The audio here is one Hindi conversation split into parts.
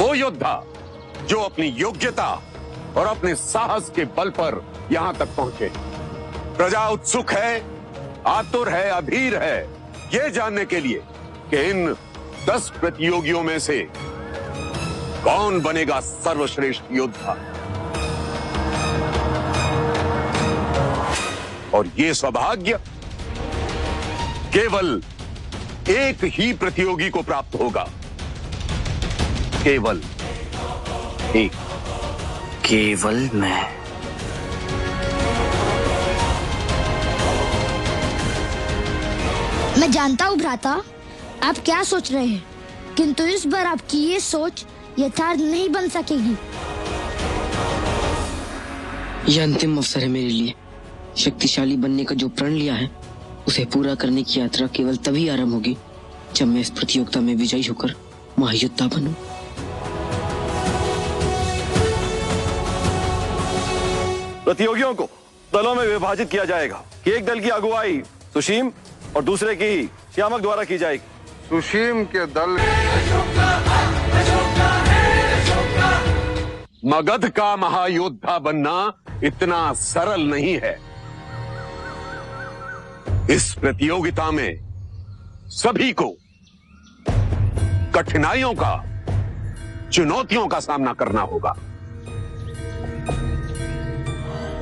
वो योद्धा जो अपनी योग्यता और अपने साहस के बल पर यहां तक पहुंचे। प्रजा उत्सुक है, आतुर है, अधीर है ये जानने के लिए कि इन 10 प्रतियोगियों में से कौन बनेगा सर्वश्रेष्ठ योद्धा। और ये सौभाग्य केवल एक ही प्रतियोगी को प्राप्त होगा, केवल एक। केवल मैं। मैं जानता हूँ भ्राता, आप क्या सोच रहे हैं, किंतु इस बार आपकी ये सोच यथार्थ नहीं बन सकेगी। यह अंतिम अवसर है मेरे लिए। शक्तिशाली बनने का जो प्रण लिया है उसे पूरा करने की यात्रा केवल तभी आरंभ होगी जब मैं इस प्रतियोगिता में विजयी होकर महायोद्धा बनूं। प्रतियोगियों को दलों में विभाजित किया जाएगा कि एक दल की अगुवाई सुशीम और दूसरे की श्यामक द्वारा की जाएगी। सुशीम के दल मगध का महायोद्धा बनना इतना सरल नहीं है। इस प्रतियोगिता में सभी को कठिनाइयों का, चुनौतियों का सामना करना होगा।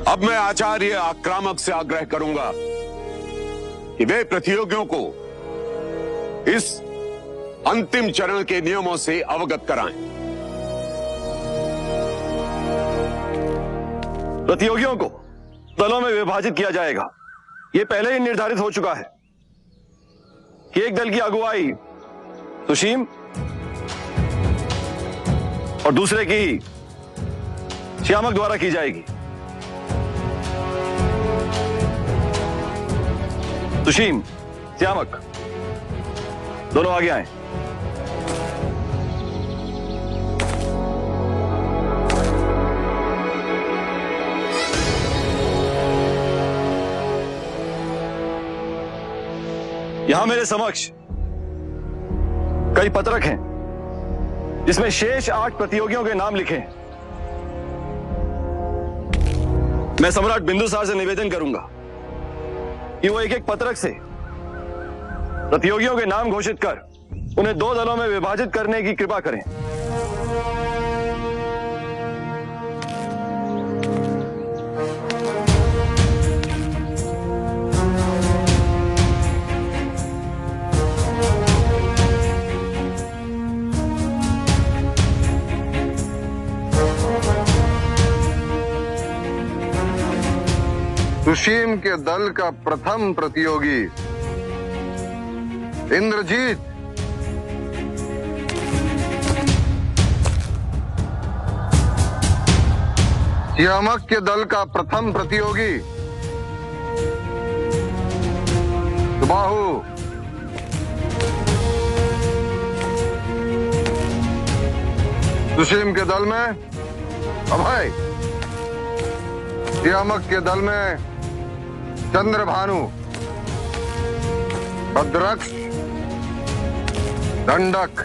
अब मैं आचार्य आक्रामक से आग्रह करूंगा कि वे प्रतियोगियों को इस अंतिम चरण के नियमों से अवगत कराएं। प्रतियोगियों को दलों में विभाजित किया जाएगा। यह पहले ही निर्धारित हो चुका है कि एक दल की अगुवाई सुशीम और दूसरे की श्यामक द्वारा की जाएगी। सुशीम, श्यामक दोनों आगे आए। यहां मेरे समक्ष कई पत्रक हैं जिसमें शेष 8 प्रतियोगियों के नाम लिखे हैं। मैं सम्राट बिंदुसार से निवेदन करूंगा कि वो एक एक पत्रक से प्रतियोगियों के नाम घोषित कर उन्हें 2 दलों में विभाजित करने की कृपा करें। सुशीम के दल का प्रथम प्रतियोगी इंद्रजीत। श्यामक के दल का प्रथम प्रतियोगी सुबाहु। सुशीम के दल में अभय। श्यामक के दल में चंद्रभानु, भद्रक्ष, दंडक।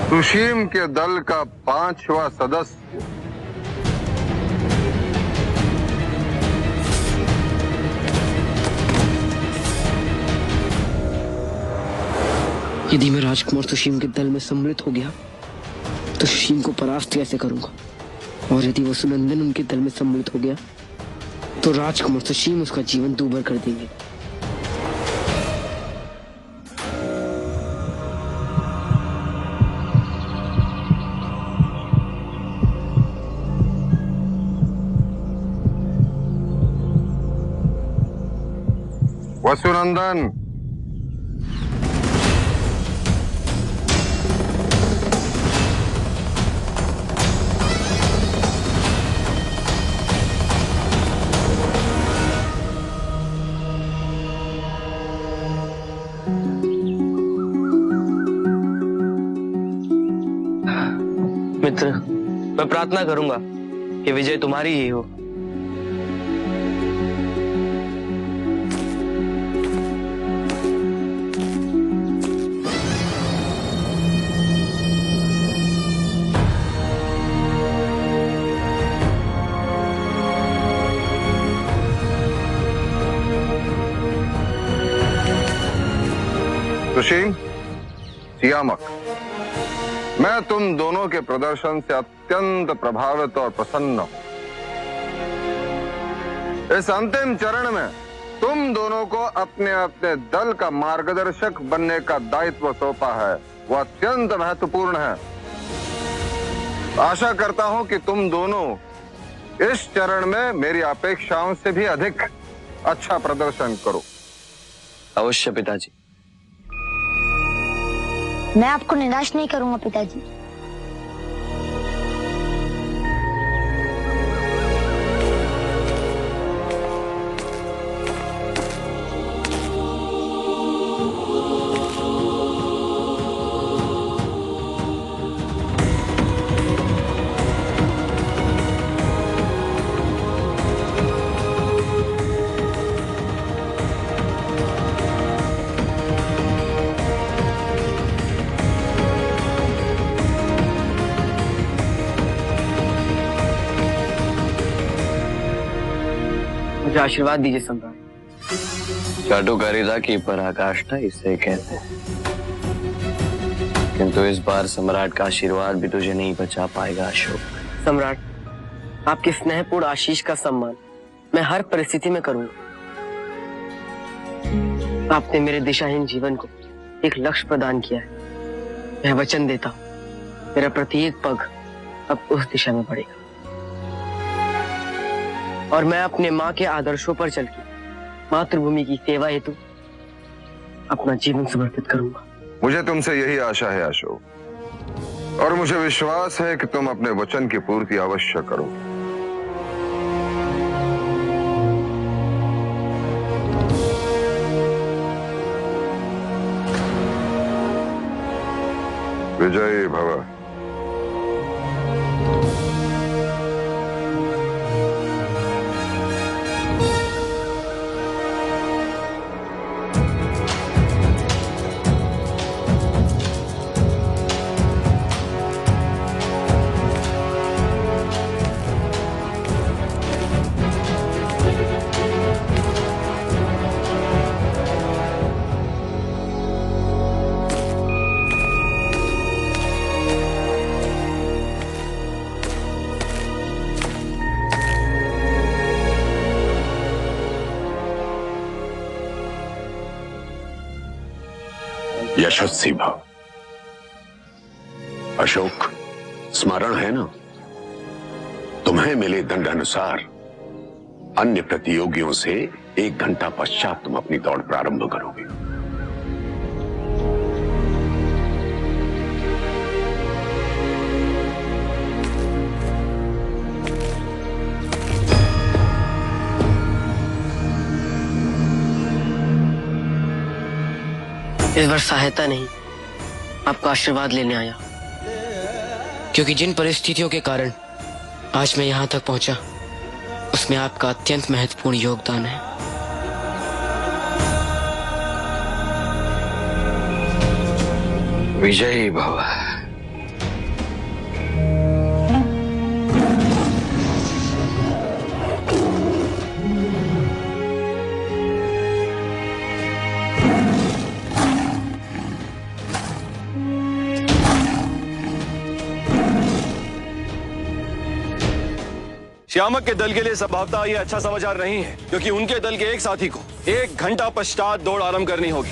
सुशीम के दल का 5वां सदस्य यदि मैं राजकुमार सुशीम के दल में सम्मिलित हो गया तो सुशीम को परास्त कैसे करूंगा, और यदि वो सुनंदन उनके दल में सम्मिलित हो गया तो राजकुमार सुशीम उसका जीवन दूभर कर देंगे। वसुनंदन, मित्र, मैं प्रार्थना करूंगा कि विजय तुम्हारी ही हो। सुशील, सियामक, मैं तुम दोनों के प्रदर्शन से अत्यंत प्रभावित और प्रसन्न हूं। इस अंतिम चरण में तुम दोनों को अपने अपने दल का मार्गदर्शक बनने का दायित्व सौंपा है, वो अत्यंत महत्वपूर्ण है। आशा करता हूं कि तुम दोनों इस चरण में मेरी अपेक्षाओं से भी अधिक अच्छा प्रदर्शन करो। अवश्य पिताजी। मैं आपको निराश नहीं करूंगा पिताजी। मुझे आशीर्वाद दीजिए सम्राट। चाटुकारिता की पराकाष्ठा इसे कहते हैं, किंतु इस बार सम्राट का आशीर्वाद भी तुझे नहीं बचा पाएगा अशोक। सम्राट, आपके स्नेहपूर्ण आशीष का सम्मान मैं हर परिस्थिति में करूंगा। आपने मेरे दिशाहीन जीवन को एक लक्ष्य प्रदान किया है। मैं वचन देता हूं, मेरा प्रत्येक पग अब उस दिशा में बढ़ेगा और मैं अपने माँ के आदर्शों पर चलकर मातृभूमि की सेवा हेतु अपना जीवन समर्पित करूंगा। मुझे तुमसे यही आशा है अशोक, और मुझे विश्वास है कि तुम अपने वचन की पूर्ति अवश्य करो। विजयी भव। यशस्वी भव। अशोक, स्मरण है ना, तुम्हें मिले दंडानुसार अन्य प्रतियोगियों से 1 घंटा पश्चात तुम अपनी दौड़ प्रारंभ करोगे। इस बार सहायता नहीं, आपका आशीर्वाद लेने आया, क्योंकि जिन परिस्थितियों के कारण आज मैं यहाँ तक पहुंचा उसमें आपका अत्यंत महत्वपूर्ण योगदान है। विजयी भव। श्यामक के दल के लिए संभवतः यह अच्छा समाचार नहीं है, क्योंकि उनके दल के एक साथी को 1 घंटा पश्चात दौड़ आरंभ करनी होगी।